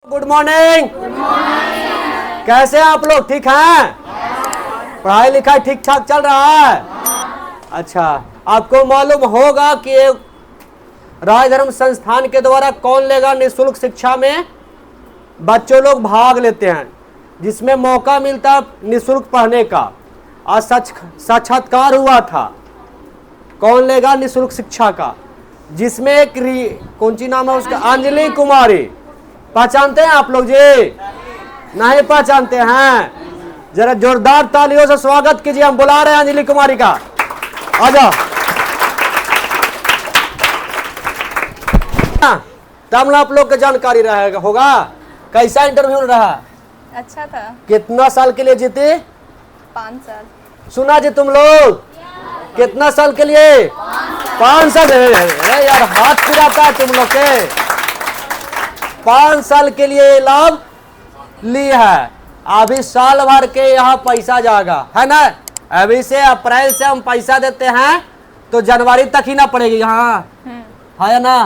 Good morning. कैसे हैं आप लोग? ठीक हैं? पढ़ाई लिखाई ठीक ठाक चल रहा है? अच्छा, आपको मालूम होगा कि राजधर्म संस्थान के द्वारा कौन लेगा निःशुल्क शिक्षा में? बच्चों लोग भाग लेते हैं, जिसमें मौका मिलता निःशुल्क पढ़ने का। आज साक्षात्कार हुआ था, कौन लेगा निःशुल्क शिक्षा का, जिसमें एक कौन सी नाम है उसका, अंजलि कुमारी। पहचानते हैं आप लोग जी? नहीं पहचानते हैं? जरा जोरदार तालियों से स्वागत कीजिए, हम बुला रहे हैं अंजलि कुमारी का। आ जाओ। तब ना आप लोग की जानकारी रहेगा होगा। कैसा इंटरव्यू रहा? अच्छा था। कितना साल के लिए जीते? 5 साल। सुना जी तुम लोग? कितना साल के लिए? 5 साल। अरे यार हाथ फिराता है तुम लोग के। 5 साल के लिए लाभ ली है। अभी साल भर के यहाँ पैसा जाएगा, है ना? अभी से अप्रैल से हम पैसा देते हैं तो जनवरी तक ही ना पड़ेगी यहाँ, है ना?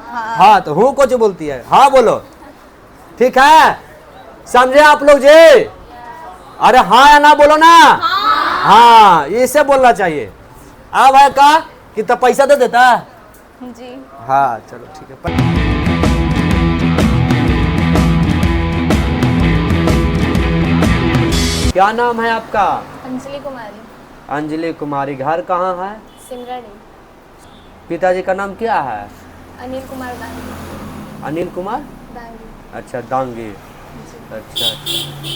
हाँ तो हूँ कुछ बोलती है, हाँ बोलो। ठीक है, समझे आप लोग जी? अरे हाँ या ना बोलो ना। हाँ इसे बोलना चाहिए। अब है का कि तो पैसा दे देता जी। हाँ चलो ठीक है। क्या नाम है आपका? अंजलि कुमारी। अंजलि कुमारी। घर कहाँ है? सिमरनी। पिताजी का नाम क्या है? अनिल कुमार दांगी। अनिल कुमार दांगी। अच्छा, दांगी। अच्छा अच्छा,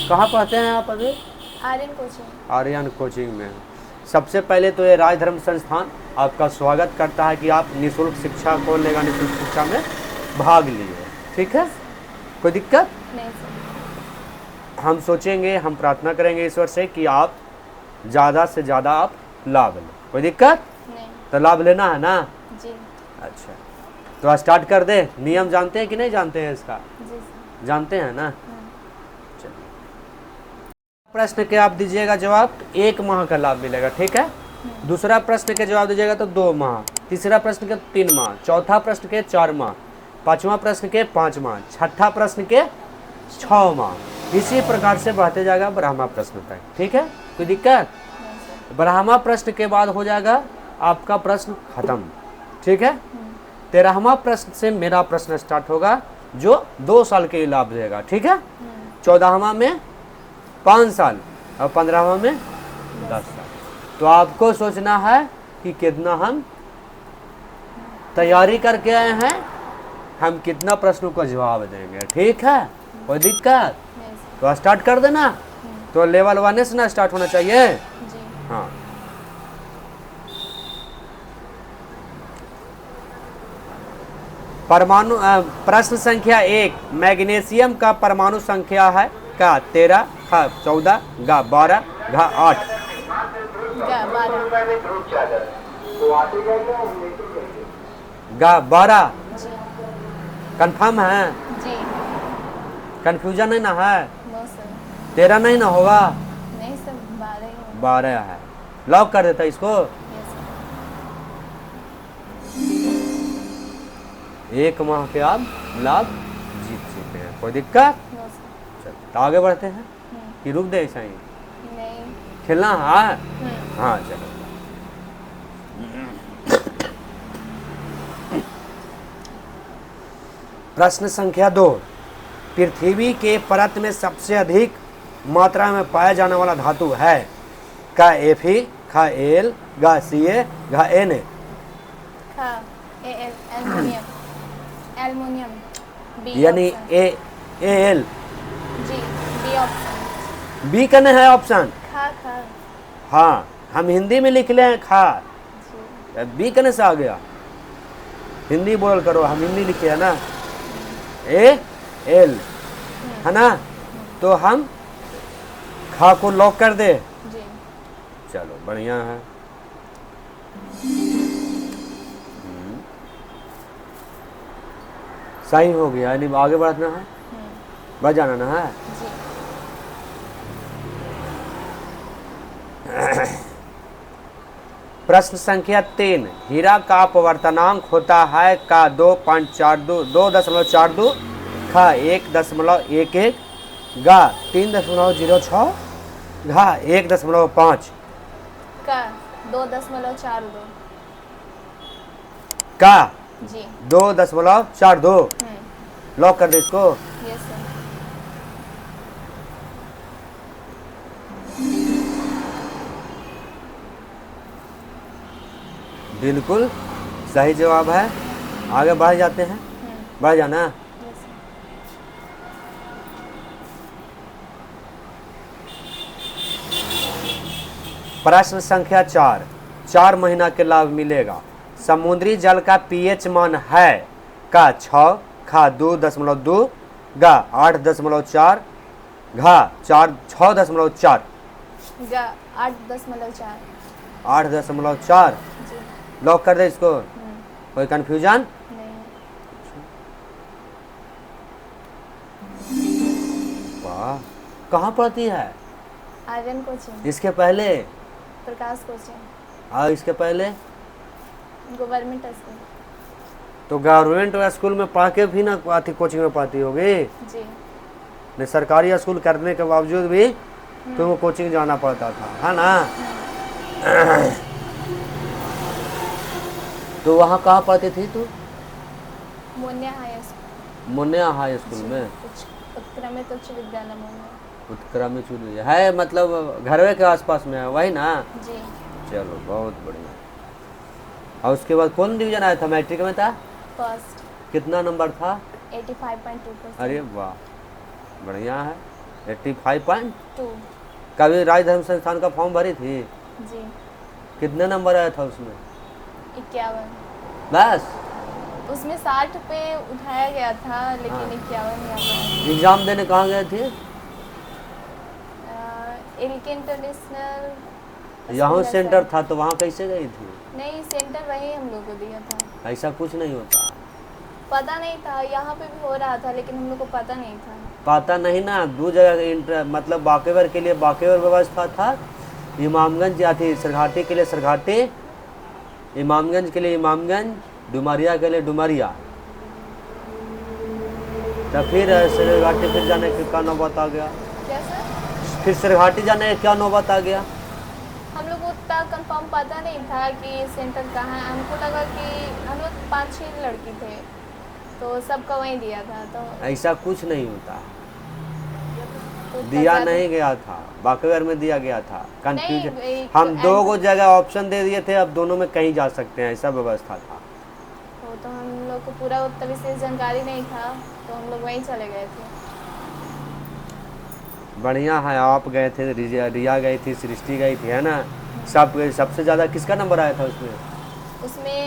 कहाँ पढ़ते हैं आप अभी? आर्यन कोचिंग। आर्यन कोचिंग में। सबसे पहले तो ये राजधर्म संस्थान आपका स्वागत करता है कि आप निःशुल्क शिक्षा को लेगा, निःशुल्क शिक्षा में भाग लिए। ठीक है, कोई दिक्कत नहीं सर। हम सोचेंगे, हम प्रार्थना करेंगे ईश्वर से कि आप ज़्यादा से ज़्यादा आप लाभ लें। कोई दिक्कत नहीं। तो लाभ लेना है ना? जी। अच्छा तो स्टार्ट कर दे। नियम जानते हैं कि नहीं जानते हैं इसका? जी सर। जानते हैं ना? चलिए, प्रश्न के आप दीजिएगा जवाब, 1 माह का लाभ मिलेगा। ठीक है, दूसरा प्रश्न के जवाब दीजिएगा तो 2 माह, तीसरा प्रश्न के 3 माह, चौथा प्रश्न के 4 माह, पांचवा प्रश्न के 5 माह, छठा प्रश्न के 6 माह। इसी प्रकार से बढ़ते जाएगा ब्रह्मा प्रश्न तक। ठीक है, कोई दिक्कत? ब्रह्मा प्रश्न के बाद हो जाएगा आपका प्रश्न खत्म। ठीक है, 13वां प्रश्न से मेरा प्रश्न स्टार्ट होगा जो 2 साल के लाभ देगा। ठीक है, 14वां में 5 साल और 15वां में 10 साल। तो आपको सोचना है कि कितना हम तैयारी करके आए हैं, हम कितना प्रश्नों का जवाब देंगे। ठीक है, कोई दिक्कत? तो स्टार्ट कर देना। तो लेवल 1 से ना स्टार्ट होना चाहिए। जी। हाँ, परमाणु प्रश्न संख्या 1, मैग्नीशियम का परमाणु संख्या है का 13, ख 14, ग 12, घ 8। 12 जी। कंफर्म है? जी। कंफ्यूजन नहीं ना है? No sir. 13 नहीं ना होगा? नहीं सर, 12 ही होगा। 12 है। लॉक कर देता इसको। Yes sir. 1 माह के आप लाभ जीत चुके हैं। कोई दिक्कत? No sir. चलो तो आगे बढ़ते हैं कि रुक दे ऐसा ही नहीं। खेलना है? हाँ चलो। प्रश्न संख्या 2, पृथ्वी के परत में सबसे अधिक मात्रा में पाया जाने वाला धातु है का Fe, ख Al, ग Ca, घ Na। खा एल एल्युमिनियम। एल्युमिनियम। बी यानी ऑप्शन। Al। जी। B option. बी करने है ऑप्शन? खा खा। हाँ, हम हिंदी में लिख ले हैं खा, जी। बी करने से आ गया। हिंदी बोल करो, हम हिंदी लिखे है ना, Al है ना? तो हम खा को लॉक कर दे। जी। चलो बढ़िया है। सही हो गया, यानी आगे बढ़ना है, बढ़ जाना ना है। जी। प्रश्न संख्या 3, हीरा का अपवर्तनांक होता है का 2.42, 2.42, खा 1.11, गा 3.06, घा 1.5, का 2.42, का जी 2.42। लॉक कर दे इसको। Yes sir. बिल्कुल सही जवाब है। आगे बढ़ जाते हैं, बढ़ जाना। Yes sir. प्रश्न संख्या 4, 4 महीना के लाभ मिलेगा। समुद्री जल का पीएच मान है का 6, खा 2.2, गा 8.4, घा 6.4। गा 8.4, 8.4। जी लॉक कर दे इसको। कोई कंफ्यूजन? नहीं। वाह, कहाँ पढ़ती है? आर्यन कोचिंग, इसके पहले प्रकाश कोचिंग, और इसके पहले गवर्नमेंट स्कूल, तो गवर्नमेंट स्कूल में पढ़ के भी ना आती, कोचिंग में पढ़ती होगी। जी नहीं, सरकारी स्कूल करने के बावजूद भी तुमको कोचिंग जाना पड़ता था, है ना? तो वहाँ कहाँ पढ़ती थी तू? Monya high school, Munna high school में। उत्क्रमित उच्च विद्यालय मोन्या, उत्क्रमित है, मतलब घरवे के आसपास में है, वही ना? जी चलो बहुत बढ़िया। और उसके बाद कौन डिवीजन आया था? मैट्रिक में था? फर्स्ट, कितना नंबर था? 85.2%। अरे वाह, बढ़िया है। 85.2। 2, कभी राज धर्म संस्थान का फॉर्म भरी थी? जी कितने नंबर आया था उसमें? 51। बस? उसमें 60 पे उठाया गया था, लेकिन 51 आ गया। एग्जाम देने कहाँ गए थे? एलके इंटरनेशनल यहाँ स्कूल है सेंटर सर। था, तो वहाँ कैसे गई थी? नहीं, सेंटर वही हम लोग को दिया था। ऐसा कुछ नहीं होता। पता नहीं था, यहाँ पे भी हो रहा था, लेकिन हम लोग को पता नहीं था। पता नहीं ना, 2 जगह मतलब बाकेवर के लिए बाकेवर व्यवस्था था, इमामगंज या थी सरघाटी के लिए सरघाटी, इमामगंज के लिए इमामगंज, डुमरिया के लिए डुमरिया। तो फिर सरघाटी फिर जाने के क्या नौबत आ गया? क्या सर? फिर सरघाटी जाने का क्या नौबत आ गया? हम लोग को उतना कंफर्म पता नहीं था कि सेंटर कहाँ है। हमको लगा कि हम लोग 5-6 लड़की थे, तो सबका वहीं दिया था। तो ऐसा कुछ नहीं होता, तो दिया ज्यादा- नहीं गया था, बाकेवर में दिया गया था। कंफ्यूजन, नहीं, हम तो 2 जगह ऑप्शन दे दिए थे, अब दोनों में कहीं जा सकते हैं, ऐसा व्यवस्था था। तो हम लोग को पूरा उतना विशेष जानकारी नहीं था, तो हम लोग वहीं चले गए थे। बढ़िया है, आप गए थे, रिया गई थी, सृष्टि गई थी, है ना? सबसे ज़्यादा किसका नंबर आया था उसमें? उसमें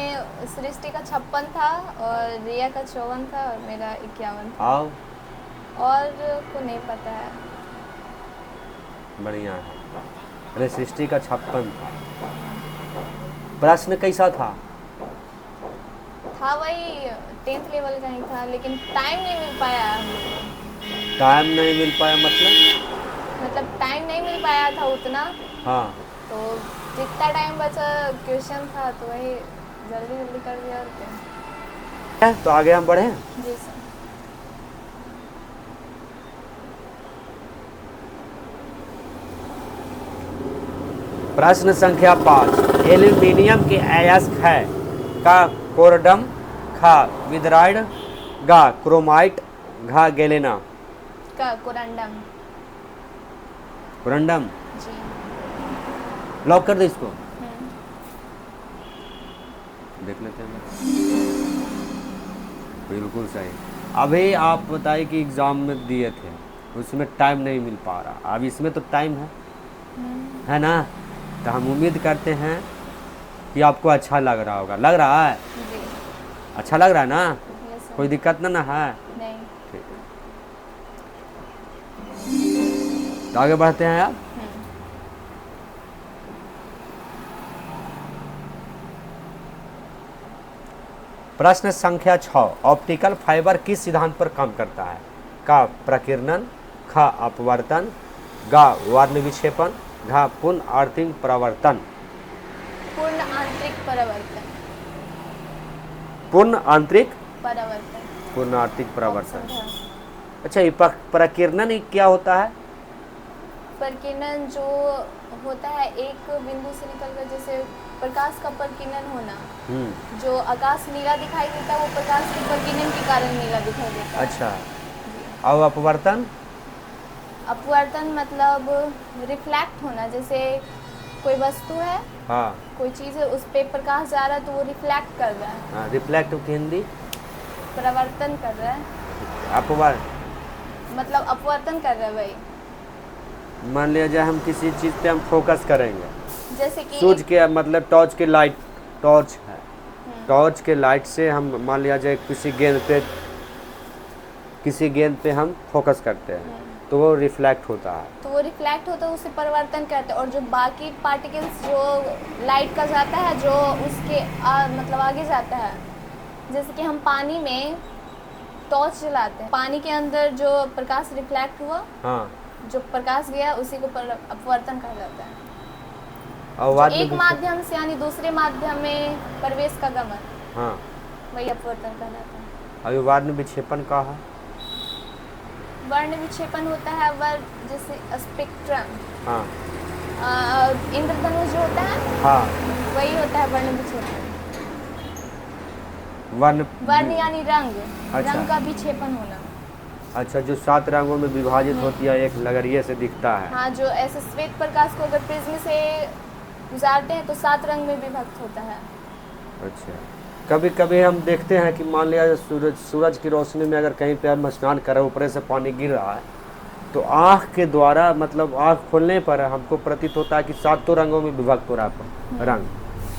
सृष्टि का 56 था, और रिया का 54 था, और मेरा 51 था। आओ, और को नहीं पता है। बढ़िया है। अरे सृष्टि का 56 था। प्रश्न कैसा था? वही 10th लेवल का ही था, लेकिन टाइम नहीं मिल पाया हम लोग को। टाइम नहीं मिल पाया मतलब? टाइम नहीं मिल पाया था उतना, हाँ, तो जितना टाइम बचा क्वेश्चन था, तो वही जल्दी जल्दी कर दिया। और क्या? तो आगे हम बढ़े। जी सर। प्रश्न संख्या 5, एल्यूमिनियम के अयस्क है का कोरडम, खा विदराइड, गा क्रोमाइट, घा गैलेना। का कोरंडम, कोरंडम। जी। लॉक कर दे इसको। देख लेते हैं। बिल्कुल सही। अभी आप बताइए कि एग्ज़ाम में दिए थे, उसमें टाइम नहीं मिल पा रहा, अब इसमें तो टाइम है ना? तो हम उम्मीद करते हैं कि आपको अच्छा लग रहा होगा। लग रहा है? जी। अच्छा लग रहा है ना? Yes sir. कोई दिक्कत ना है? नहीं। ठीक है, तो आगे बढ़ते हैं आप। प्रश्न संख्या 6, ऑप्टिकल फाइबर किस सिद्धांत पर काम करता है? का प्रकीर्णन, खा अपवर्तन, गा वर्ण विक्षेपण, घा पुनः आर्थिक परावर्तन। पूर्ण आंतरिक परावर्तन। पूर्ण आंतरिक परावर्तन। पूर्ण आर्थिक परावर्तन। ऑप्शन था। अच्छा, ये प्रकीर्णन क्या होता है? प्रकीर्णन जो होता है एक बिंदु से निकलकर, जैसे प्रकाश का प्रकीर्णन होना, जो आकाश नीला दिखाई देता है वो प्रकाश के प्रकीर्णन के कारण नीला दिखाई देता है। अच्छा, और अपवर्तन? अपवर्तन मतलब रिफ्लेक्ट होना, जैसे कोई वस्तु है, हाँ, कोई चीज़ है, उस पे प्रकाश जा रहा है तो वो रिफ्लेक्ट कर रहा है। हाँ, रिफ्लेक्ट की हिंदी? परावर्तन कर रहा है, मतलब अपवर्तन कर रहा है वही। मान लिया जाए हम किसी चीज़ पे हम फोकस करेंगे, जैसे कि सूरज के मतलब टॉर्च की लाइट, टॉर्च है, टॉर्च के लाइट से हम मान लिया जाए किसी गेंद पे हम फोकस करते हैं तो वो रिफ्लेक्ट होता है। तो वो रिफ्लेक्ट होता है, उसे परावर्तन करते हैं। और जो बाकी पार्टिकल्स जो लाइट का जाता है, जो उसके मतलब आगे जाता है, जैसे कि हम पानी में टॉर्च जलाते हैं, पानी के अंदर जो प्रकाश रिफ्लेक्ट हुआ, हाँ, जो प्रकाश गया उसी को अपवर्तन कहा जाता है। और बाद में एक माध्यम से यानी दूसरे माध्यम में प्रवेश का गमन, हाँ, वही अपवर्तन कहा जाता है। अभी वर्ण विक्षेपण का है? वर्ण विक्षेपण होता है जैसे स्पेक्ट्रम, हाँ, इंद्रधनुष जो होता है, हाँ, वही होता है वर्ण विक्षेपण। वर्ण यानी रंग, अच्छा। रंग का विक्षेपण होना। अच्छा, जो 7 रंगों में विभाजित होती है, एक लगरिये से दिखता है। हाँ, जो ऐसे श्वेत प्रकाश को अगर प्रिज्म से गुजारते हैं तो 7 रंग में विभक्त होता है। अच्छा, कभी कभी हम देखते हैं कि मान लिया सूरज की रोशनी में अगर कहीं पे हम स्नान कर रहे हैं, ऊपर से पानी गिर रहा है, तो आँख के द्वारा मतलब आँख खोलने पर हमको प्रतीत होता है कि 7 रंगों में विभक्त हो रहा है रंग,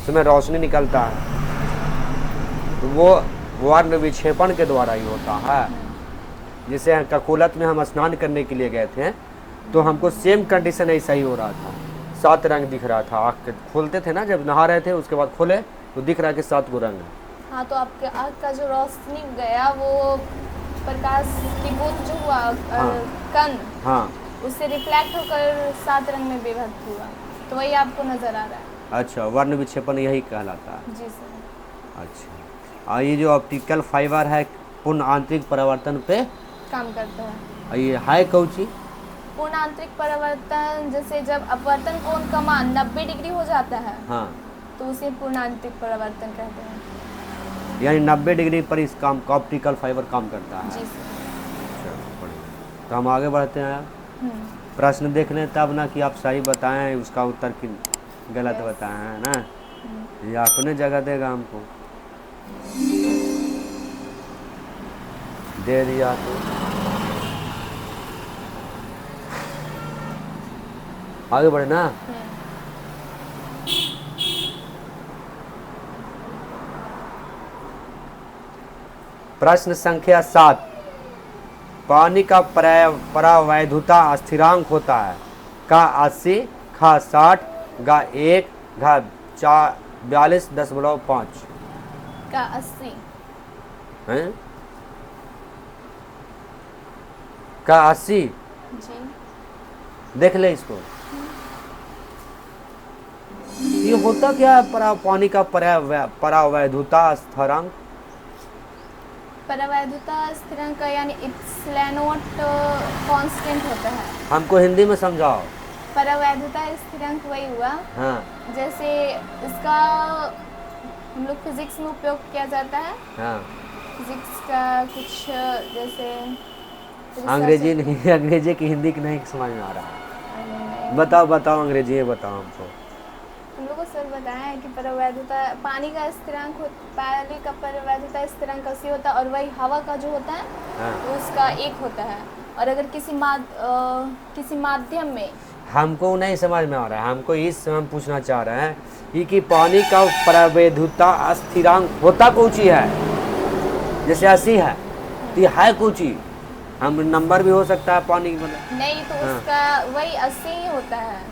उसमें रोशनी निकलता है, तो वो वर्ण विक्षेपण के द्वारा ही होता है। जैसे ककोलत में हम स्नान करने के लिए गए थे तो हमको सेम कंडीशन ऐसा ही हो रहा था, 7 रंग दिख रहा था। आँख खोलते थे ना, जब नहा रहे थे उसके बाद खोले तो दिख रहा है कि 7 गो रंग है। हाँ, तो आपके आँख का जो रोशनी गया वो प्रकाश की बूंद जो हुआ, कण, हाँ, उससे रिफ्लेक्ट होकर 7 रंग में विभक्त हुआ, तो वही आपको नजर आ रहा है। अच्छा, वर्ण विक्षेपण यही कहलाता है। जी सर। अच्छा, और ये जो ऑप्टिकल फाइबर है पूर्ण आंतरिक परावर्तन पे काम करता है। और ये है कौची? पूर्ण आंतरिक परावर्तन, जैसे जब अपवर्तन कोण का मान 90 डिग्री हो जाता है, हाँ, तो उसे पूर्ण आंतरिक परावर्तन कहते हैं। यानी 90 डिग्री पर इस काम का ऑप्टिकल फाइबर काम करता है। जी सर। अच्छा, बढ़िया। तो हम आगे बढ़ते हैं। प्रश्न देख लें तब ना कि आप सही बताएं, उसका उत्तर कि गलत बताएं, है ना? ये अपने जगह देगा हमको, दे दिया तो आगे बढ़े ना। प्रश्न संख्या 7, पानी का परावैधुता स्थिरांक होता है का 80, खा 60, गा 1, घा 42.5 का 80 हैं? का 80 जी। देख ले इसको, ये होता क्या है पानी का परावैधुता स्थिरांक? परावैधुता स्थिरांक यानी इप्सिलॉन नॉट कांस्टेंट होता है। हमको हिंदी में समझाओ। परावैधुता स्थिरांक वही हुआ, हाँ, जैसे इसका हम लोग फिजिक्स में उपयोग किया जाता है। हाँ, फिजिक्स का कुछ जैसे अंग्रेजी नहीं, अंग्रेजी की हिंदी की नहीं समझ में आ रहा है। बताओ अंग्रेजी में बताओ हमको। हम लोग को सर बताया है कि परावैधुता पानी का स्थिरांक पानी का परावैधुता स्थिरांक 80 होता है, और वही हवा का जो होता है हाँ, उसका 1 होता है। और अगर किसी माध्यम में, हमको नहीं समझ में आ रहा है, हमको इस हम पूछना चाह रहे हैं कि पानी का परावैधुता स्थिरांक होता कौची है? जैसे 80 है तो ये है कौची? हम नंबर भी हो सकता है पानी मतलब नहीं तो हाँ। उसका वही 80 ही होता है।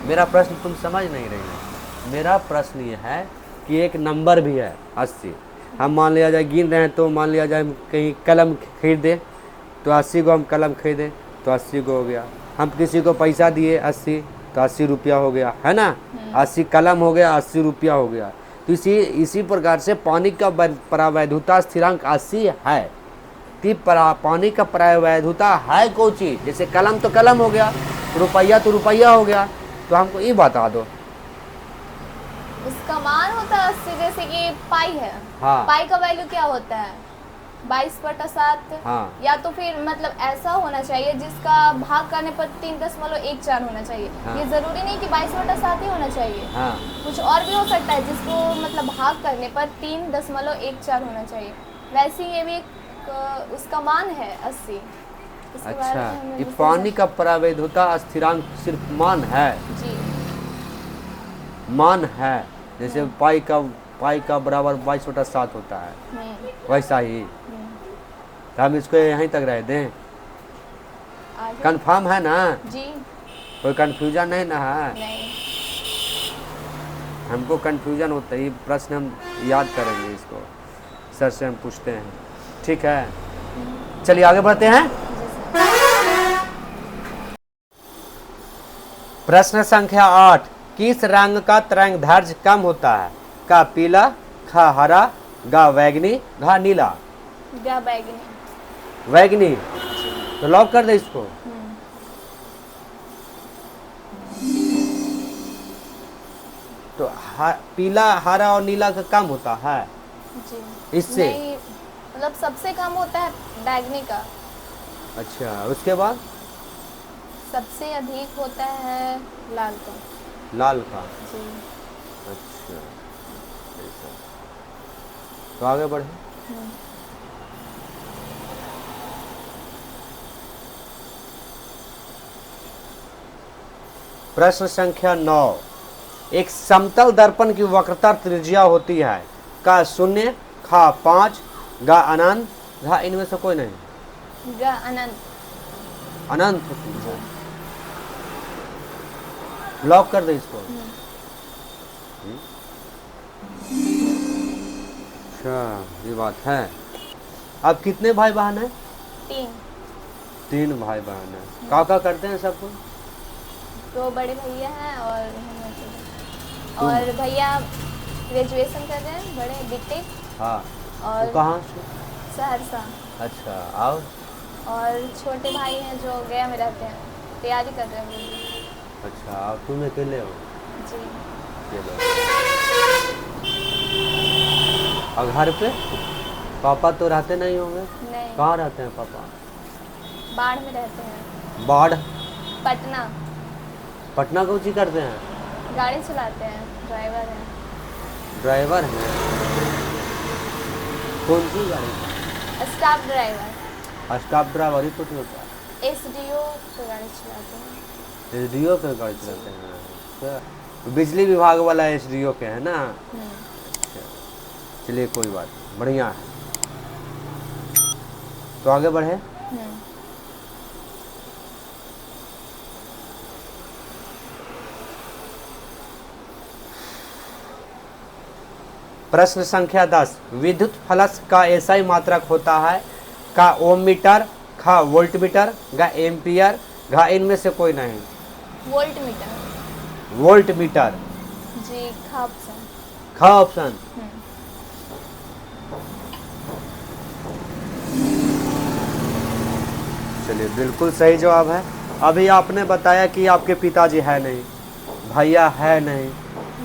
मेरा प्रश्न तुम समझ नहीं रही है। मेरा प्रश्न ये है कि एक नंबर भी है 80। हम मान लिया जाए गिन रहे हैं, तो मान लिया जाए कहीं कलम खरीदे तो 80 को हम कलम खरीदे तो 80 को हो गया। हम किसी को पैसा दिए 80 तो 80 रुपया हो गया, है ना? 80 कलम हो गया, 80 रुपया हो गया। तो इसी प्रकार से पानी का परावैधुता स्थिरांक 80 है। पानी का पर्याय वैध होता है कोई चीज, जैसे कलम तो कलम हो गया, रुपया तो रुपया हो गया, तो हमको ये बता दो। उसका मान होता है 80, जैसे कि पाई है। हाँ। पाई का वैल्यू क्या होता है? 22/7। हाँ। या तो फिर मतलब ऐसा होना चाहिए जिसका भाग करने पर 3.14 होना चाहिए। हाँ। ये जरूरी नहीं कि 22/7 ही होना चाहिए। हाँ। कुछ और भी हो सकता है जिसको मतलब भाग करने पर 3.14 होना चाहिए। वैसे ही ये भी एक उसका मान है 80। इसके बारे अच्छा, में हमें ये रिसर्च- पानी का प्रावैधता स्थिरांक सिर्फ मान है, जी। मान है। जैसे पाई का बराबर 22/7 होता है, वैसा ही। तो हम इसको यहीं तक रह दें, आगे। कंफर्म है ना? जी। कोई कंफ्यूजन नहीं ना है? नहीं। हमको कंफ्यूजन होता है, ये प्रश्न हम याद करेंगे, इसको सर से हम पूछते हैं, ठीक है? चलिए आगे बढ़ते हैं। प्रश्न संख्या 8, किस रंग का तरंग दैर्ध्य कम होता है? का पीला, खा हरा, गा बैगनी, घा नीला। गा बैगनी। बैगनी, तो लॉक कर दे इसको। तो पीला, हरा और नीला का कम होता है जी। इससे? नहीं, मतलब सबसे कम होता है बैगनी का। अच्छा, उसके बाद सबसे अधिक होता है लाल का। लाल का। जी। अच्छा, ऐसा। तो आगे बढ़े। प्रश्न संख्या 9, एक समतल दर्पण की वक्रता त्रिज्या होती है? का 0, खा 5, गा अनंत, घा इनमें से कोई नहीं। गा अनंत। अनंत होती है। लॉक कर दे इसको। अच्छा, ये बात है। अब कितने भाई बहन है? 3। 3 भाई बहन है। का करते हैं सब कुछ? 2 बड़े भैया हैं और हम अकेले। और भैया ग्रेजुएशन कर रहे हैं, बड़े बीटेक। हाँ। और तो कहाँ से? सहरसा। अच्छा, आओ। और छोटे भाई हैं जो गया में रहते हैं, तैयारी कर रहे हैं वो भी। अच्छा, अब तुम अकेले हो? जी। चलो। और घर पे पापा तो रहते नहीं होंगे? नहीं। कहाँ रहते हैं पापा? बाढ़ में रहते हैं। बाढ़? पटना। पटना को ची करते हैं? गाड़ी चलाते हैं, ड्राइवर हैं। ड्राइवर हैं? कौन सी गाड़ी? Staff driver. स्टाफ ड्राइवर ही कुछ होता है? एसडीओ पे गाड़ी चलाते हैं। एसडीओ पे गाड़ी चलाते हैं? अच्छा, बिजली विभाग वाला एसडीओ के है ना? चलिए कोई बात नहीं, बढ़िया है। तो आगे बढ़े। प्रश्न संख्या 10, विद्युत फलक का एसआई मात्रक होता है? का ओम मीटर, खा वोल्ट मीटर, गा एम्पियर, घा इनमें से कोई नहीं। Volt metre. Volt metre. जी। खा ऑप्शन। खा ऑप्शन। चलिए, बिल्कुल सही जवाब है। अभी आपने बताया कि आपके पिताजी है नहीं, भैया है नहीं,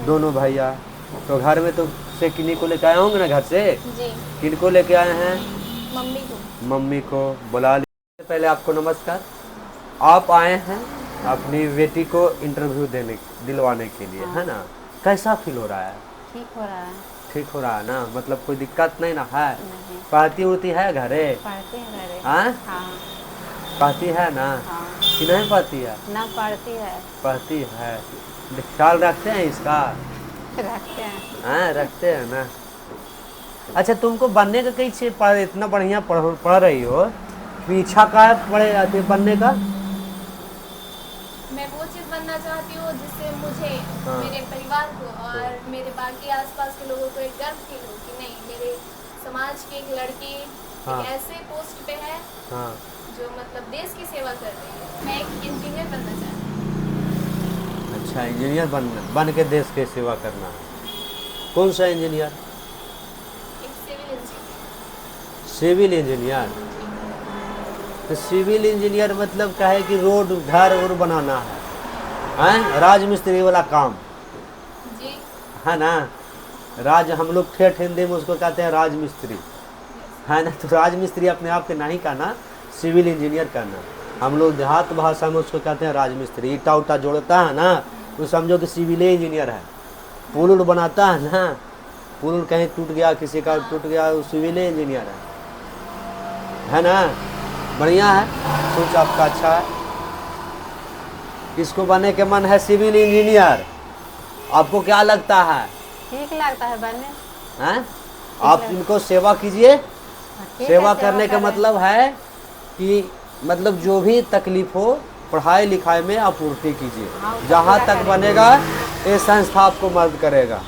दोनों भैया, तो घर में तो से किन्हीं को लेके आए होंगे ना घर से? जी। किनको लेके आए हैं? मम्मी को। मम्मी को बुला लीजिए। पहले आपको नमस्कार। आप आए हैं अपनी बेटी को इंटरव्यू दिलवाने के लिए, है ना? कैसा फील हो रहा है? ठीक हो रहा है। ठीक हो रहा है ना? मतलब कोई दिक्कत नहीं ना है? नहीं। पढ़ती उड़ती है घरे? पढ़ती है घरे। हाँ? हाँ। पढ़ती है ना? हाँ। कि नहीं पढ़ती है? ना पढ़ती है। पढ़ती है। ख्याल रखते हैं इसका? रखते हैं। हाँ, रखते हैं ना। अच्छा, तुमको बनने का कैसे इतना बढ़िया पढ़ रही हो, पीछा का है बनने का? मैं वो चीज़ बनना चाहती हूँ जिससे मुझे, मेरे परिवार को और मेरे बाकी आसपास के लोगों को एक गर्व फील हो कि नहीं, मेरे समाज की एक लड़की एक ऐसे पोस्ट पे है जो मतलब देश की सेवा कर रही है। मैं एक इंजीनियर बनना चाहती हूँ। अच्छा, इंजीनियर बन के देश की सेवा करना है। कौन सा इंजीनियर? एक सिविल इंजीनियर। Civil engineer. तो सिविल इंजीनियर मतलब क्या है कि रोड घर और बनाना है, राजमिस्त्री वाला काम जी। है ना। राज हम लोग ठेठ हिंदी में उसको कहते हैं राजमिस्त्री, है ना। तो राजमिस्त्री अपने आप के नहीं कहना, सिविल इंजीनियर कहना। हम लोग देहात भाषा में उसको कहते हैं राजमिस्त्री। ईटा उटा जोड़ता है ना, तो समझो कि सिविल इंजीनियर है। पुल उल बनाता है ना, पुल उल कहीं टूट गया, किसी का टूट गया, वो सिविल इंजीनियर है ना। बढ़िया है, सोच आपका अच्छा है। किसको बनने के मन है सिविल इंजीनियर? आपको क्या लगता है? ठीक लगता है बनने। हैं? आप इनको सेवा कीजिए। ठीक है, सेवा करने का करें। मतलब है कि मतलब जो भी तकलीफ हो पढ़ाई लिखाई में आपूर्ति कीजिए। हाँ, उसका जहाँ पूरा तक करेंगे। बनेगा ये संस्था आपको मदद करेगा।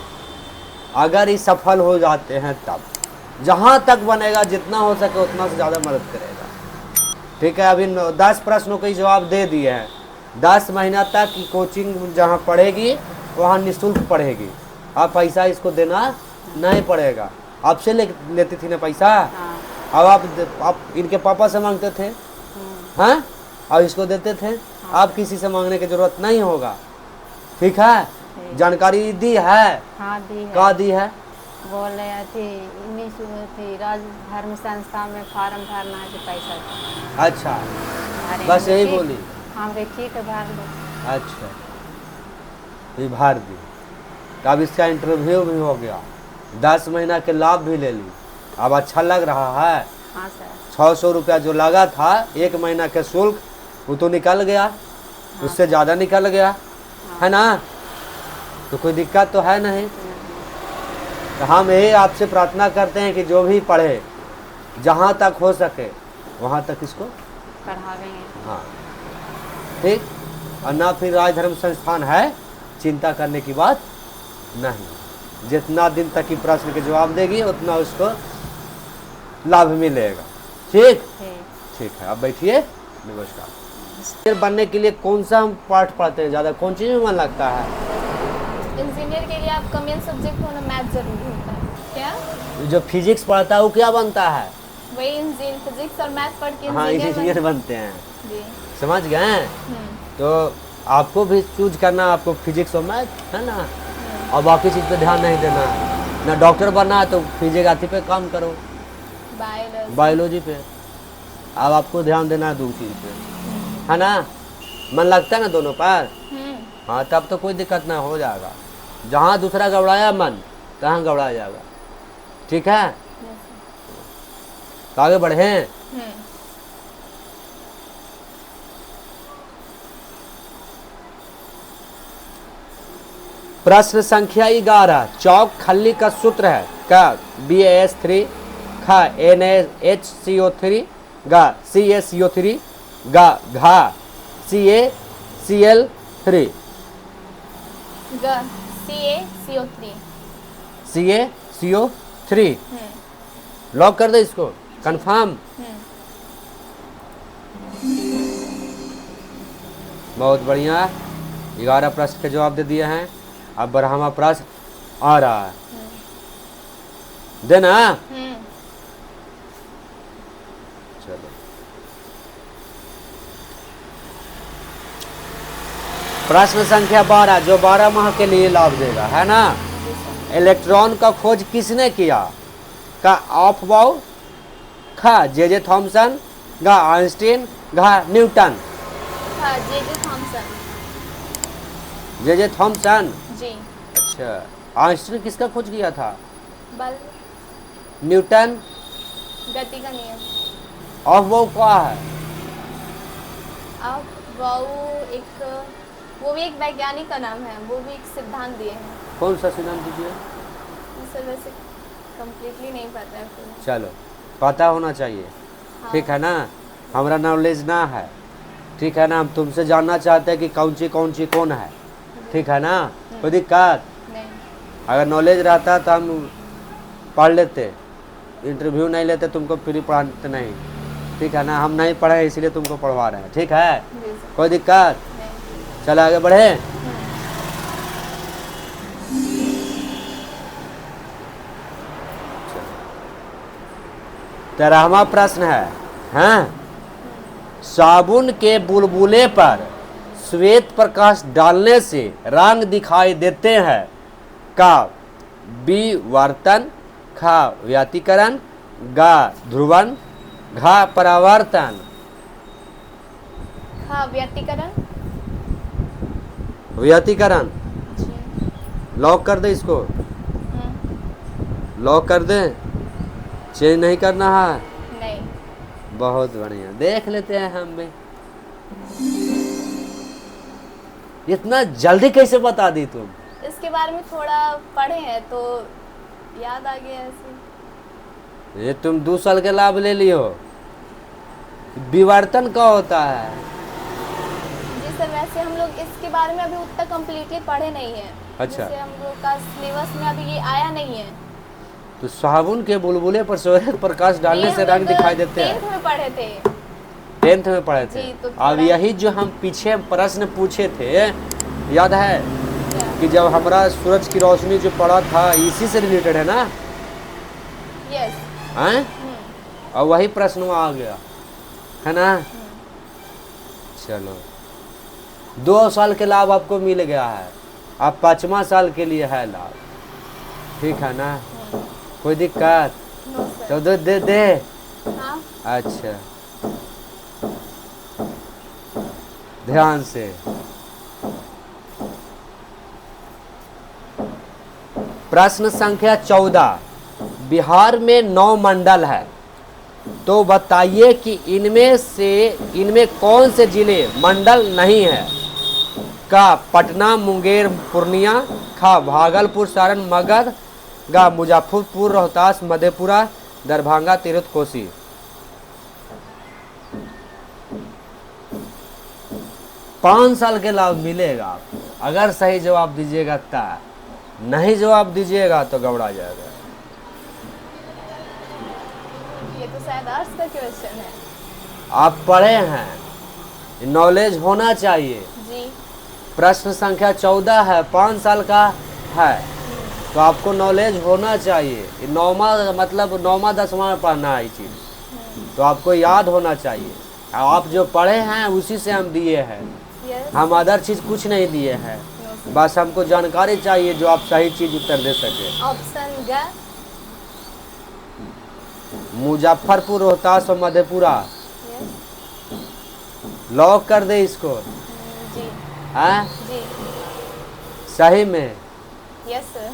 अगर ये सफल हो जाते हैं तब जहाँ तक बनेगा, जितना हो सके उतना से ज़्यादा मदद करेगा। ठीक है, अभी 10 प्रश्नों के जवाब दे दिए हैं। 10 महीना तक की कोचिंग जहाँ पढ़ेगी वहाँ निःशुल्क पढ़ेगी। आप पैसा इसको देना नहीं पड़ेगा। आपसे लेती थी ना पैसा, हाँ। अब आप इनके पापा से मांगते थे, हैं, और इसको देते थे। आप किसी से मांगने की जरूरत नहीं होगा। ठीक है, जानकारी दी है। हाँ दी है। का दी है? बोल रहे थी राज धर्म संस्था में फार्म भरना है कि पैसा का। अच्छा, भरे बस यही ठीक। बोली। हाँ वे ठीक है भर दो। अच्छा, ये भर दी। तो अब इसका इंटरव्यू भी हो गया, 10 महीना के लाभ भी ले ली। अब अच्छा लग रहा है। हाँ सर। 600 रुपया जो लगा था 1 महीना के शुल्क, वो तो निकल गया, उससे ज़्यादा निकल गया, है ना। तो कोई दिक्कत तो है नहीं। तो हम यही आपसे प्रार्थना करते हैं कि जो भी पढ़े, जहाँ तक हो सके वहाँ तक इसको पढ़ावेंगे। हाँ, ठीक। और ना फिर राजधर्म संस्थान है, चिंता करने की बात नहीं। जितना दिन तक की प्रश्न के जवाब देगी उतना उसको लाभ मिलेगा। ठीक ठीक। ठीक है, अब बैठिए। नमस्कार। इंजीनियर बनने के लिए कौन सा हम पाठ पढ़ते हैं ज़्यादा, कौन चीज़ में मन लगता है? इंजीनियर के लिए आपका मेन सब्जेक्ट होना मैथ जरूरी होता है क्या? जो फिजिक्स पढ़ता है वो क्या बनता है? वही इंजीनियर फिजिक्स और मैथ पढ़ के हाँ, इंजीनियर बन- बनते हैं। जी। समझ गए? तो आपको भी चूज करना, आपको फिजिक्स और मैथ, है ना। और बाकी चीज़ पे ध्यान नहीं देना है ना। डॉक्टर बनना है तो फिजिक्स आती पे काम करो, बायोलॉजी। बायोलॉजी पे। अब आपको ध्यान देना है 2 चीज़ पे, है ना। मन लगता है ना दोनों पर, हाँ, तब तो कोई दिक्कत ना हो जाएगा। जहाँ दूसरा गड़बड़ाया मन, तहाँ गड़बड़ा जाएगा। ठीक है, तो आगे बढ़े। प्रश्न संख्या 11, चौक खल्ली का सूत्र है का BaS3, ख NaHCO3, गा CaCO3, गा घा CaCl3, CaCO3। CaCO3। लॉक कर दे इसको, कंफर्म। बहुत बढ़िया, 11 प्रश्न के जवाब दे दिए हैं। अब 12वां प्रश्न आ रहा है, देना। चलो, प्रश्न संख्या 12 जो 12 माह के लिए लाभ देगा, है ना। इलेक्ट्रॉन का खोज किसने किया? का ऑफबाउ, खा जे थॉमसन, गा आइंस्टीन, घा न्यूटन। हाँ, जे थॉमसन। J Thomson. जी। अच्छा, आइंस्टीन किसका खोज किया था? बल, न्यूटन। गति का नियम। ऑफबाउ क्या है? अब वो भी एक वैज्ञानिक का नाम है, वो भी एक सिद्धांत दिए हैं। कौन सा सिद्धांत दीजिए? सर वैसे कंप्लीटली नहीं पता है फिर। चलो, पता होना चाहिए। हाँ। ठीक है ना, हमारा नॉलेज ना है। ठीक है ना, हम तुमसे जानना चाहते हैं कि कौन सी कौन है। ठीक है ना, कोई दिक्कत नहीं। अगर नॉलेज रहता तो हम पढ़ लेते, इंटरव्यू नहीं लेते, तुमको फ्री पढ़ाते नहीं। ठीक है ना, हम नहीं पढ़े इसलिए तुमको पढ़वा रहे हैं। ठीक है, जी सर। कोई दिक्कत? नहीं। चलो आगे बढ़े। चलो, 13वां प्रश्न है, हाँ। साबुन के बुलबुले पर श्वेत प्रकाश डालने से रंग दिखाई देते हैं। का विवर्तन, खा व्यतिकरण, गा ध्रुवन, घा परावर्तन। हाँ, व्यतिकरण। व्यतिकरण जी। लॉक कर दे इसको, लॉक कर दे, चेंज नहीं करना है। नहीं। बहुत बढ़िया, देख लेते हैं हम भी। इतना जल्दी कैसे बता दी तुम? इसके बारे में थोड़ा पढ़े हैं तो याद आ गया ऐसे। ये तुम 2 साल के लाभ ले लियो। विवर्तन क्या होता है? जी सर, वैसे हम लोग इसके बारे में अभी उतना कम्प्लीटली पढ़े नहीं है। अच्छा। जैसे हम लोग का सिलेबस में अभी ये आया नहीं है। तो साबुन के बुलबुले पर श्वेत प्रकाश डालने से रंग दिखाई देते हैं। 10th में पढ़े थे। 10th में पढ़े थे। जी, तो अब थोड़ा- यही जो हम पीछे प्रश्न पूछे थे, याद है क्या? कि जब हमारा सूरज की रोशनी जो पड़ा था, इसी से रिलेटेड है ना? यस। हैं? और वही प्रश्न आ गया है ना? चलो, 2 साल के लाभ आपको मिल गया है। अब 5वां साल के लिए है लाभ, ठीक है ना? कोई दिक्कत? No sir. तो दे। हाँ। अच्छा, ध्यान से। प्रश्न संख्या 14। बिहार में 9 मंडल है, तो बताइए कि इनमें कौन से जिले मंडल नहीं है? का पटना, मुंगेर, पूर्णिया, खा भागलपुर, सारण, मगध, गा मुजफ्फरपुर, रोहतास, मधेपुरा, दरभंगा, तिरहुत, कोसी। पाँच साल के लाभ मिलेगा अगर सही जवाब दीजिएगा तब, नहीं जवाब दीजिएगा तो गड़बड़ा जाएगा। ये तो शायद आर्ट्स का क्वेश्चन है। आप पढ़े हैं, नॉलेज होना चाहिए। जी। प्रश्न संख्या 14 है, 5 साल का है, तो आपको नॉलेज होना चाहिए। 9वां 10वां में पढ़ना है ये चीज़, तो आपको याद होना चाहिए। आप जो पढ़े हैं उसी से हम दिए हैं, यस। हम अदर चीज़ कुछ नहीं दिए हैं। No sir. बस हमको जानकारी चाहिए जो आप सही चीज़ उत्तर दे सके। ऑप्शन ग। मुजफ्फरपुर, रोहतास और मधेपुरा। यस। लॉक कर दे इसको। जी। हैं? जी। सही में यस सर।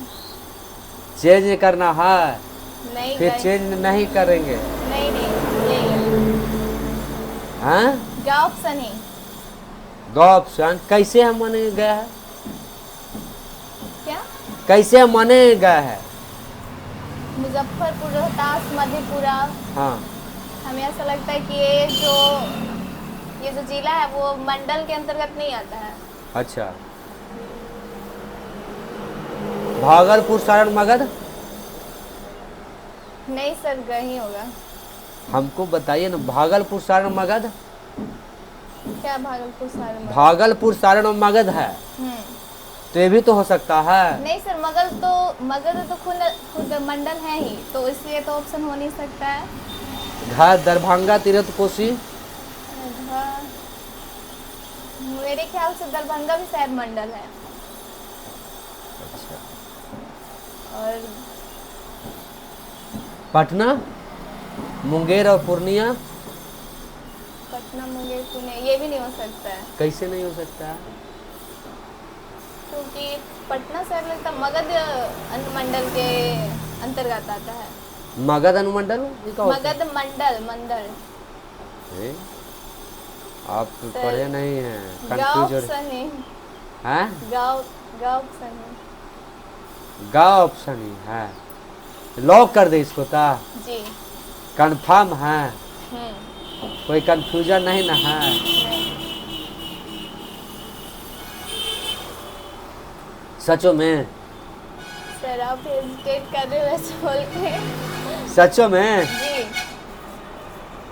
चेंज करना है? नहीं फिर guys, चेंज नहीं करेंगे। नहीं यही हैं? क्या ऑप्शन है? दो ऑप्शन कैसे हम माने गया है? क्या? कैसे हम माने गया है? मुजफ्फरपुर, रोहतास, मधेपुरा। हाँ, हमें ऐसा लगता है कि ये जो जिला है वो मंडल के अंतर्गत नहीं आता है। अच्छा। भागलपुर, सारण, मगध। नहीं सर, ही होगा। हमको बताइए ना, भागलपुर, सारण, मगध। क्या भागलपुर सारण? भागलपुर, सारण और मगध है, तो ये भी तो हो सकता है। नहीं सर, मगध तो खुद मंडल है ही, तो इसलिए तो ऑप्शन हो नहीं सकता है। घर, दरभंगा, तिरहुत, कोसी। मेरे ख्याल से दरभंगा भी शायद मंडल है। अच्छा। और पटना, मुंगेर और पूर्णिया। पटना, मुंगेर, पुणे ये भी नहीं हो सकता है, कैसे नहीं हो सकता है? क्योंकि पटना शायद लगता है मगध अनुमंडल के अंतर्गत आता है। मगध अनुमंडल ये क्या होता है? मगध मंडल। ए? आप सर, पढ़े नहीं हैं, गाँव कंफ्यूज ऑप्शन है। हैं? गाँव ऑप्शन है। गा ऑप्शन ही है। लॉक कर दे इसको ता। जी। कंफर्म है? हम्म। कोई कंफ्यूजन नहीं ना है? सचो में? सर आप हेजिटेट कर रहे हो वैसे बोल के। सचो में? जी।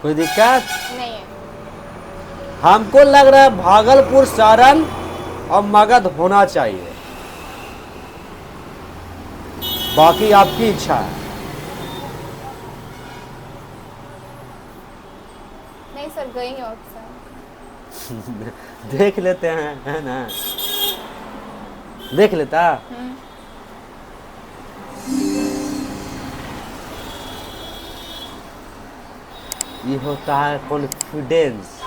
कोई दिक्कत? नहीं है। हमको लग रहा है भागलपुर, सारण और मगध होना चाहिए, बाकी आपकी इच्छा है। नहीं सर, गई ऑप्शन। देख लेते हैं, है ना? देख लेता। ये होता है कॉन्फिडेंस।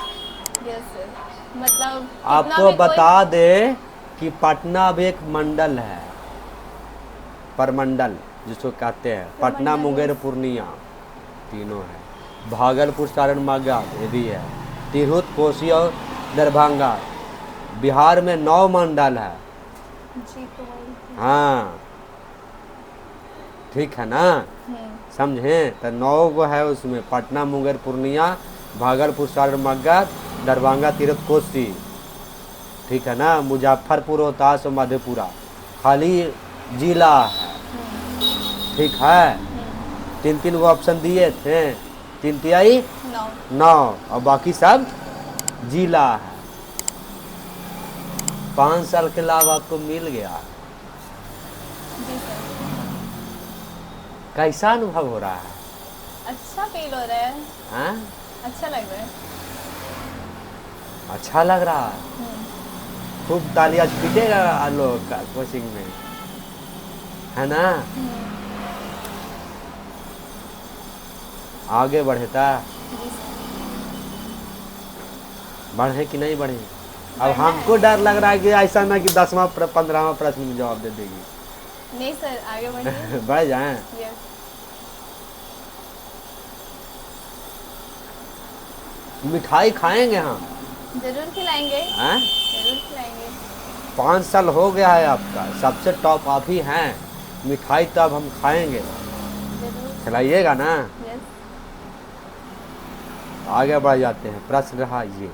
यस सर, मतलब आपको बता दे कि पटना भी एक मंडल है, परमंडल जिसको कहते हैं। पटना, मुंगेर, पूर्णिया तीनों है। भागलपुर, सारण, मगध ये भी है। तिरहुत, कोसी और दरभंगा। बिहार में 9 मंडल है। जी तो वही। हाँ ठीक है ना, समझे? तो 9 गो है उसमें, पटना, मुंगेर, पूर्णिया, भागलपुर, सारण, मगध, दरभंगा, तिरहुत, कोसी। ठीक है ना? मुजफ्फरपुर, रोहतास और मधेपुरा खाली जिला है। ठीक है? 3 गो ऑप्शन दिए थे, 3 तिहाई 9 और बाकी सब जिला है। 5 साल के लाभ आपको मिल गया। जी सर। कैसा अनुभव हो रहा है? अच्छा फील हो रहा है। हाँ? अच्छा लग रहा है। अच्छा लग रहा है। खूब तालियां पीटेगा लोग का कोचिंग में, है ना? आगे बढ़ेता, जी सर। बढ़े कि नहीं बढ़े? अब हमको डर लग रहा है कि ऐसा ना कि 10वां 15वां प्रश्न में जवाब दे देगी। नहीं सर, आगे बढ़िए। बढ़ जाए। यस। मिठाई खाएंगे हम, जरूर खिलाएंगे। हैं? जरूर खिलाएंगे। 5 साल हो गया है आपका, सबसे टॉप आप ही हैं। मिठाई तो अब हम खाएंगे, जरूर। खिलाइएगा ना? यस। आगे बढ़ जाते हैं। प्रश्न रहा ये,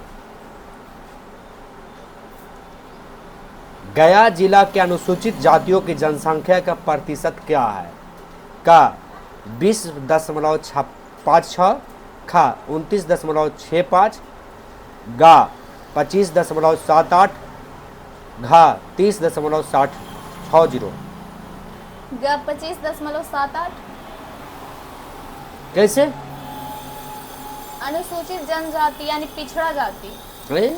गया जिला के अनुसूचित जातियों की जनसंख्या का प्रतिशत क्या है? का 20.56, खा 29.65, गा 25.78, घा 30.60। 25.78। कैसे? अनुसूचित जनजाति यानी पिछड़ा जाति। ए?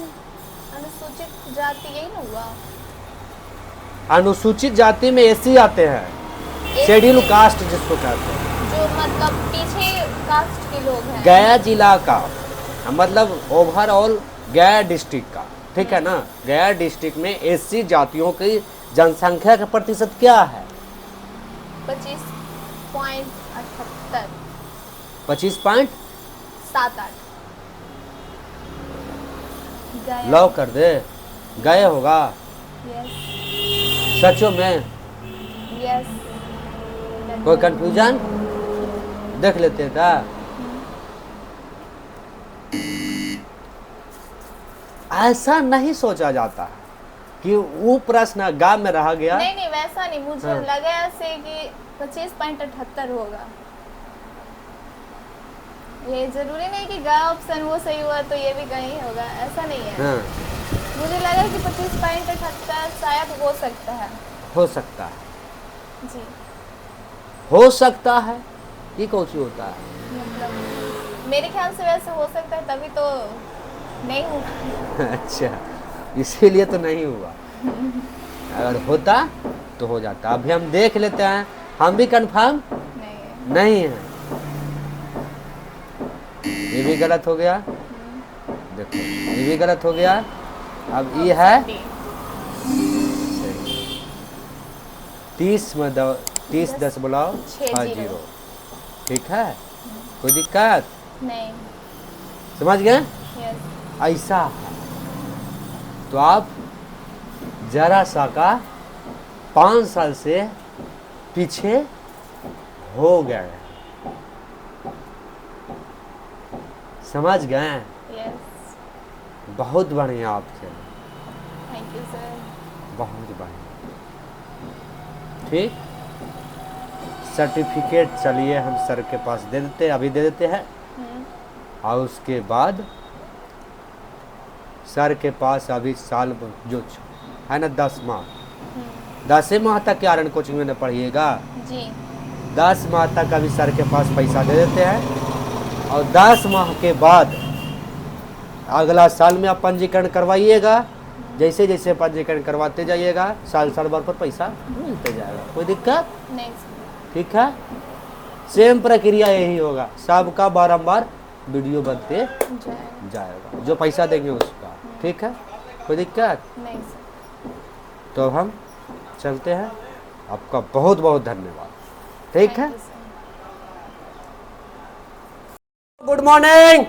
अनुसूचित जाति यही ना हुआ? अनुसूचित जाति में एसी आते हैं, शेड्यूल कास्ट जिसको कहते हैं। जो मतलब पीछे कास्ट के लोग हैं। गया जिला का मतलब ओवरऑल गया डिस्ट्रिक्ट का, ठीक है ना? गया डिस्ट्रिक्ट में एसी जातियों की जनसंख्या का प्रतिशत क्या है? 25.78। 25.78। गया। लॉ कर दे, गए होगा यस। सचो में? यस। कोई कंफ्यूजन? देख लेते हैं था। ऐसा नहीं सोचा जाता कि वो प्रश्न गा में रह गया। नहीं नहीं, वैसा नहीं, मुझे हाँ। लगा ऐसे कि 25.78 होगा। ये जरूरी नहीं कि गा ऑप्शन वो सही हुआ तो ये भी गा ही होगा, ऐसा नहीं है। हाँ, मुझे लगा कि 25.78 शायद हो सकता है। हो सकता है, जी। हो सकता है। ये कौन सी होता है? मतलब मेरे ख्याल से वैसे हो सकता है, तभी तो नहीं हुआ। अच्छा, इसीलिए तो नहीं हुआ। अगर होता तो हो जाता। अभी हम देख लेते हैं, हम भी कंफर्म नहीं है। नहीं है। ये भी गलत हो गया, देखो ये भी गलत हो गया। अब ये है 30.60। ठीक है, कोई दिक्कत नहीं। समझ गए? यस। ऐसा है तो आप जरा सा का 5 साल से पीछे हो गए। समझ गए? यस। बहुत बढ़िया आपके, थैंक यू सर। बहुत बढ़िया। ठीक, सर्टिफिकेट चलिए हम सर के पास दे देते, अभी दे देते हैं। और उसके बाद सर के पास अभी साल जो है ना 10 माह, 10 माह तक के आर्यन कोचिंग में न पढ़िएगा। जी। 10 माह तक अभी सर के पास पैसा दे देते हैं और 10 माह के बाद अगला साल में आप पंजीकरण करवाइएगा, जैसे जैसे पंजीकरण करवाते जाइएगा साल साल भर पर पैसा मिलते जाएगा, कोई दिक्कत नहीं सर। ठीक है। सेम प्रक्रिया यही होगा, सबका बारंबार वीडियो बनते जाएगा, जो पैसा देंगे उसका, ठीक है, कोई दिक्कत नहीं सर। तो हम चलते हैं, आपका बहुत बहुत धन्यवाद, ठीक है। Good morning.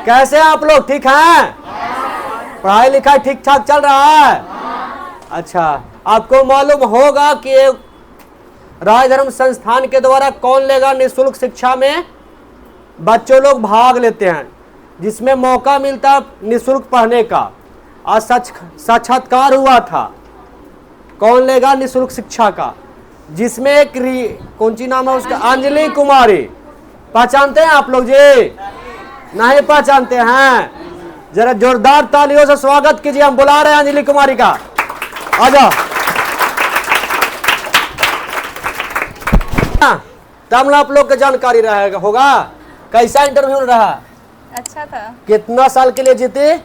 कैसे हैं आप लोग, ठीक हैं? पढ़ाई लिखाई ठीक ठाक चल रहा है? अच्छा, आपको मालूम होगा कि राजधर्म संस्थान के द्वारा कौन लेगा निःशुल्क शिक्षा में? बच्चों लोग भाग लेते हैं, जिसमें मौका मिलता निःशुल्क पढ़ने का। आज साक्षात्कार हुआ था, कौन लेगा निःशुल्क शिक्षा का, जिसमें एक कौन सी नाम है उसका, अंजलि कुमारी। पहचानते हैं आप लोग जी? नहीं पहचानते हैं? जरा जोरदार तालियों से स्वागत कीजिए, हम बुला रहे हैं अंजलि कुमारी का, आ जाओ। तब ना आप लोग को जानकारी रहेगा होगा। कैसा इंटरव्यू रहा? अच्छा था। कितना साल के लिए जीते?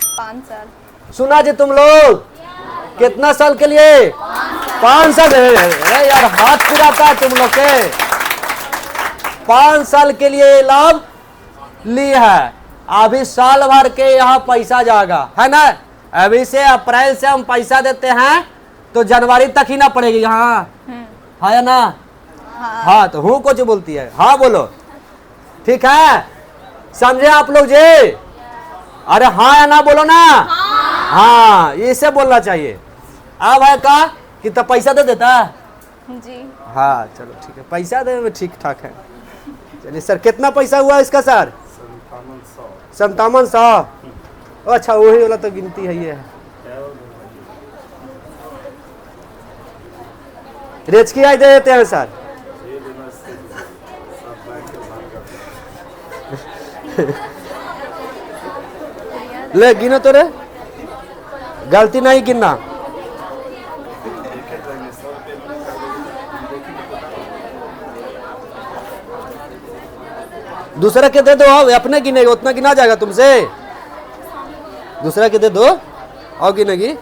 5 साल। सुना जी तुम लोग, कितना साल के लिए? 5 साल। अरे यार हाथ फिराता है तुम लोग के। 5 साल के लिए लाभ ली है। अभी साल भर के यहाँ पैसा जाएगा, है ना? अभी से अप्रैल से हम पैसा देते हैं तो जनवरी तक ही ना पड़ेगी यहाँ, है ना? हाँ तो हूँ कुछ बोलती है, हाँ बोलो, ठीक है, समझे आप लोग जी? अरे हाँ या ना बोलो ना। हाँ इसे बोलना चाहिए। अब है का कि तो पैसा दे देता जी। हाँ चलो ठीक है, पैसा देने में ठीक ठाक है। चलिए सर, कितना पैसा हुआ इसका सर? 5700। अच्छा वही वाला तो गिनती है ये। रेच की आई दे देते हैं सर। ले गिनो तो रे, गलती नहीं गिनना। दूसरा के दे दो, अपने गिनेगा उतना गिना जाएगा तुमसे। दूसरा के दे दो और गिनेगी।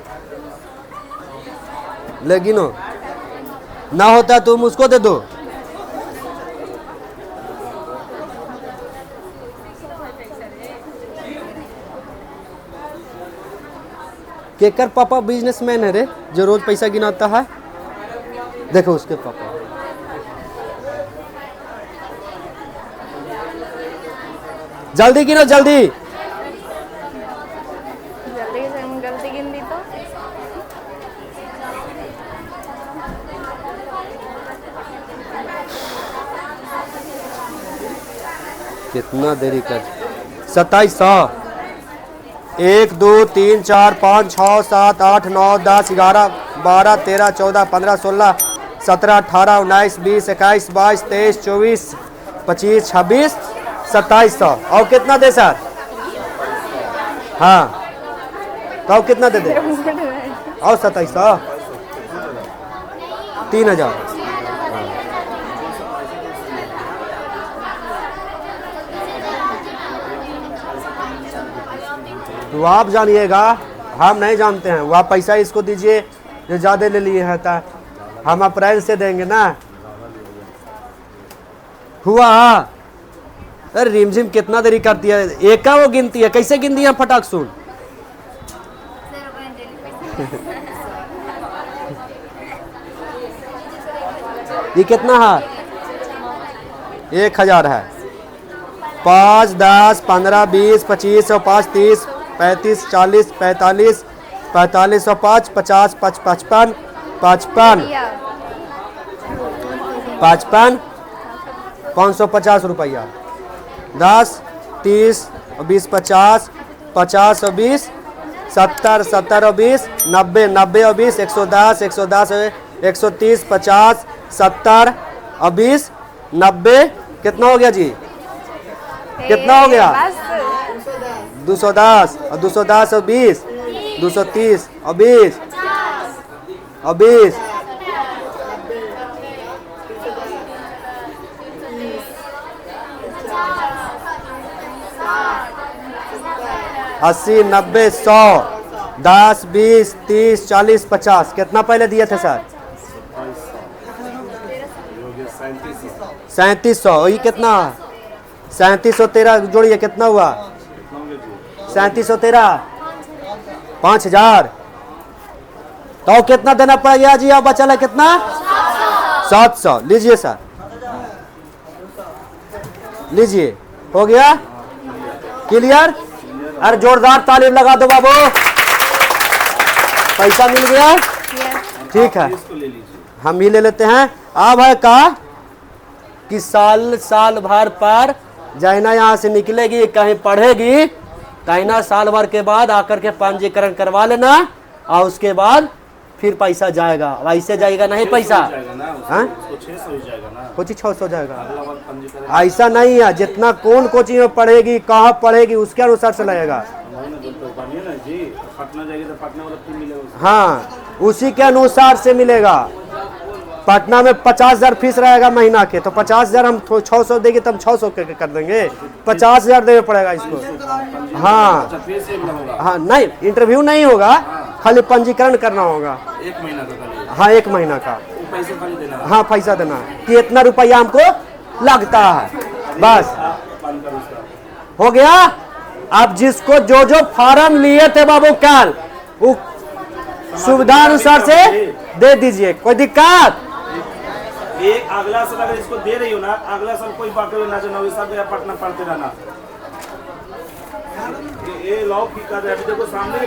ले गिनो, ना होता तुम उसको दे दो। केकर पापा बिजनेसमैन है रे, जो रोज पैसा गिनाता है। देखो उसके पापा। जल्दी गिनो जल्दी। जल्दी से हम गलती गिन दी तो। कितना देरी कर? 2700। 1 2 3 4 5 6 7 8 9 10 11 12 13 14 15 16 17 18 19 20 21 22 23 24 25 26 2700। और कितना दे सर? हाँ तो कितना दे दे? और 2700। 3000। तो आप जानिएगा, हम नहीं जानते हैं। वो आप पैसा इसको दीजिए जो ज़्यादा ले लिए हैं, था हम अप्रैल से देंगे ना। हुआ? अरे रिमझिम कितना देरी करती है, एक का वो गिनती है, कैसे गिनती है फटाक सुन। ये कितना है? 1000 है। 5 10 15 20 25 5 30 35 40 45 45 5 50 55 55 55 550 रुपया। 10 30 और 20 50 50 और 20 70 70 और 20 90 90 और 20 110 110 130 50 70 और 20 90। कितना हो गया जी? कितना हो गया? 210 और 210 और 20 230 और 20 और 20 60 80, 90, 100, 10, 20, 30, 40, 50। कितना पहले दिए थे सर? 3700। ये कितना? 3713 जोड़िए, कितना हुआ? 3713 5000। तो कितना देना पड़ेगा जी? अब बचा है कितना? 700। लीजिए सर, लीजिए, हो गया क्लियर? अरे जोरदार ताली लगा दो बाबू। पैसा मिल गया, ठीक है, हम ही ले लेते हैं। अब है कहा कि साल भर पर जैना यहाँ से निकलेगी, कहीं पढ़ेगी, कहीं ना साल भर के बाद आकर के पंजीकरण करवा लेना, और उसके बाद फिर पैसा जाएगा। ऐसे जाएगा नहीं पैसा, कोचिंग 600 जाएगा। ऐसा नहीं है, जितना कौन कोचिंग में पढ़ेगी, कहाँ पढ़ेगी, उसके अनुसार से लगेगा। हाँ, उसी के अनुसार से मिलेगा। पटना में 50,000 फीस रहेगा महीना के, तो 50,000 हम 600 देंगे, तब 600 कर देंगे। 50,000 देना पड़ेगा इसको। हाँ हाँ, नहीं इंटरव्यू नहीं होगा, खाली पंजीकरण करना होगा। 1 महीना का? हाँ, 1 महीना का। पैसे खाली देना? हाँ, पैसा देना कि इतना रुपया हमको लगता है, बस हो गया। आप जिसको जो फार्म लिए थे बाबू कल, वो सुविधा अनुसार से दे दीजिए, कोई दिक्कत? एक अगला साल अगर इसको दे रही हो ना, अगला साल कोई बाकी ना जो पटना पढ़ते रहना। ये लॉ की कर रहे हैं, देखो सामने